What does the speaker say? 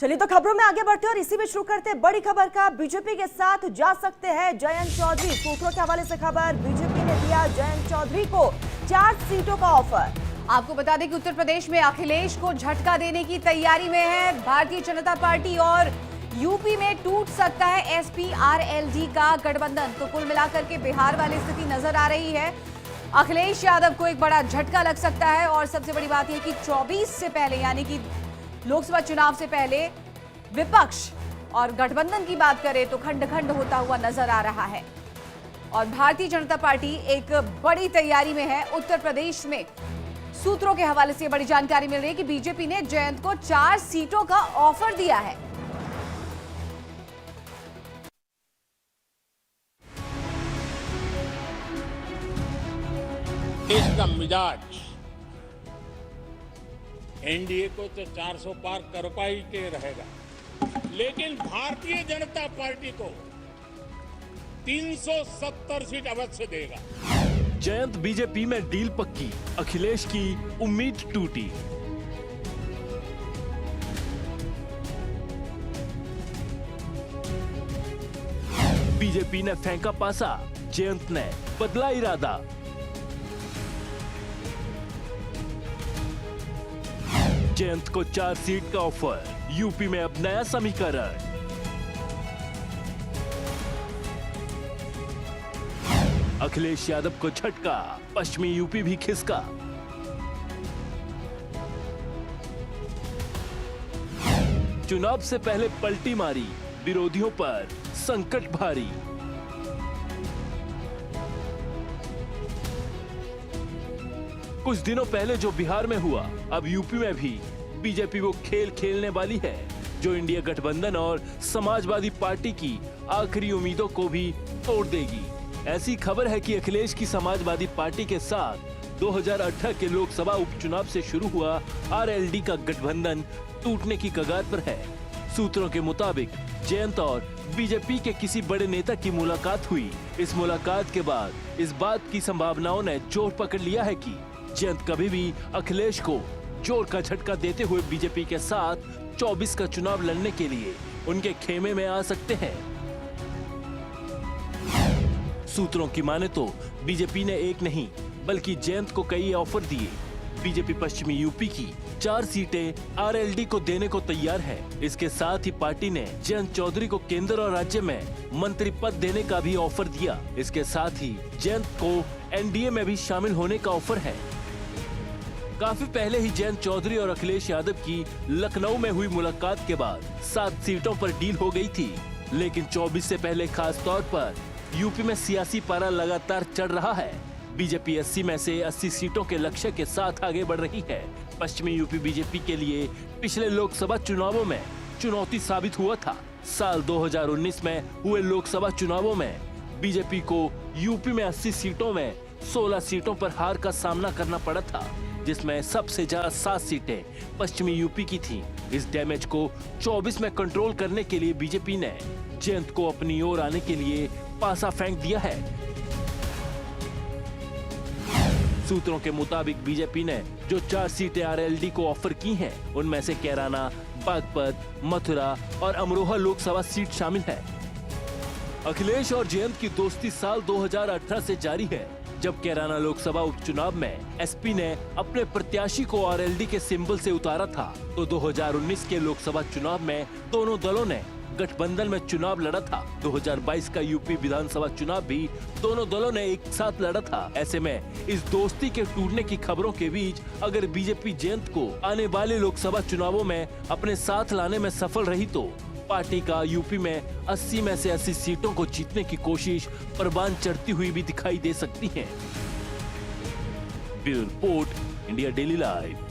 चलिए तो खबरों में आगे बढ़ते हैं और इसी में शुरू करते हैं बड़ी खबर का। बीजेपी के साथ जा सकते हैं जयंत चौधरी। सूत्रों के हवाले से खबर, बीजेपी ने दिया जयंत चौधरी को 4 सीटों का ऑफर। आपको बता दें कि उत्तर प्रदेश में अखिलेश को झटका देने की तैयारी में है भारतीय जनता पार्टी और यूपी में टूट सकता है एसपी-आरएलडी का गठबंधन। तो कुल मिलाकर के बिहार वाली स्थिति नजर आ रही है। अखिलेश यादव को एक बड़ा झटका लग सकता है और सबसे बड़ी बात यह कि 24 से पहले यानी कि लोकसभा चुनाव से पहले विपक्ष और गठबंधन की बात करें तो खंड खंड होता हुआ नजर आ रहा है और भारतीय जनता पार्टी एक बड़ी तैयारी में है उत्तर प्रदेश में। सूत्रों के हवाले से बड़ी जानकारी मिल रही है कि बीजेपी ने जयंत को 4 सीटों का ऑफर दिया है। देश का मिजाज एनडीए को तो 400 पार कर पाई के रहेगा, लेकिन भारतीय जनता पार्टी को 370 सीट अवश्य देगा। जयंत बीजेपी में डील पक्की, अखिलेश की उम्मीद टूटी। बीजेपी ने फेंका पासा, जयंत ने बदला इरादा। जयंत को 4 सीट का ऑफर, यूपी में अब नया समीकरण। अखिलेश यादव को झटका, पश्चिमी यूपी भी खिसका। चुनाव से पहले पलटी मारी, विरोधियों पर संकट भारी। कुछ दिनों पहले जो बिहार में हुआ, अब यूपी में भी बीजेपी वो खेल खेलने वाली है जो इंडिया गठबंधन और समाजवादी पार्टी की आखिरी उम्मीदों को भी तोड़ देगी। ऐसी खबर है कि अखिलेश की समाजवादी पार्टी के साथ 2018 के लोकसभा उपचुनाव से शुरू हुआ आरएलडी का गठबंधन टूटने की कगार पर है। सूत्रों के मुताबिक जयंत और बीजेपी के किसी बड़े नेता की मुलाकात हुई। इस मुलाकात के बाद इस बात की संभावनाओं ने जोर पकड़ लिया है कि जयंत कभी भी अखिलेश को जोर का झटका देते हुए बीजेपी के साथ 24 का चुनाव लड़ने के लिए उनके खेमे में आ सकते हैं। सूत्रों की माने तो बीजेपी ने एक नहीं बल्कि जयंत को कई ऑफर दिए। बीजेपी पश्चिमी यूपी की 4 सीटें आरएलडी को देने को तैयार है। इसके साथ ही पार्टी ने जयंत चौधरी को केंद्र और राज्य में मंत्री पद देने का भी ऑफर दिया। इसके साथ ही जयंत को एनडीए में भी शामिल होने का ऑफर है। काफी पहले ही जयंत चौधरी और अखिलेश यादव की लखनऊ में हुई मुलाकात के बाद 7 सीटों पर डील हो गई थी, लेकिन 24 से पहले खास तौर पर यूपी में सियासी पारा लगातार चढ़ रहा है। बीजेपी 80 में से 80 सीटों के लक्ष्य के साथ आगे बढ़ रही है। पश्चिमी यूपी बीजेपी के लिए पिछले लोकसभा चुनावों में चुनौती साबित हुआ था। साल 2019 में हुए लोकसभा चुनावों में बीजेपी को यूपी में 80 सीटों में 16 सीटों पर हार का सामना करना पड़ा था, जिसमें सबसे ज्यादा 7 सीटें पश्चिमी यूपी की थीं। इस डैमेज को 24 में कंट्रोल करने के लिए बीजेपी ने जयंत को अपनी ओर आने के लिए पासा फेंक दिया है। सूत्रों के मुताबिक बीजेपी ने जो 4 सीटें आरएलडी को ऑफर की हैं, उनमें से कैराना, बागपत, मथुरा और अमरोहा लोकसभा सीट शामिल है। अखिलेश और जयंत की दोस्ती साल 2018 से जारी है, जब कैराना लोकसभा उपचुनाव में एसपी ने अपने प्रत्याशी को आरएलडी के सिंबल से उतारा था, तो 2019 के लोकसभा चुनाव में दोनों दलों ने गठबंधन में चुनाव लड़ा था। 2022 का यूपी विधानसभा चुनाव भी दोनों दलों ने एक साथ लड़ा था। ऐसे में इस दोस्ती के टूटने की खबरों के बीच अगर बीजेपी जयंत को आने वाले लोकसभा चुनावों में अपने साथ लाने में सफल रही तो पार्टी का यूपी में 80 में से 80 सीटों को जीतने की कोशिश परवान चढ़ती हुई भी दिखाई दे सकती है। Bureau report, India daily live.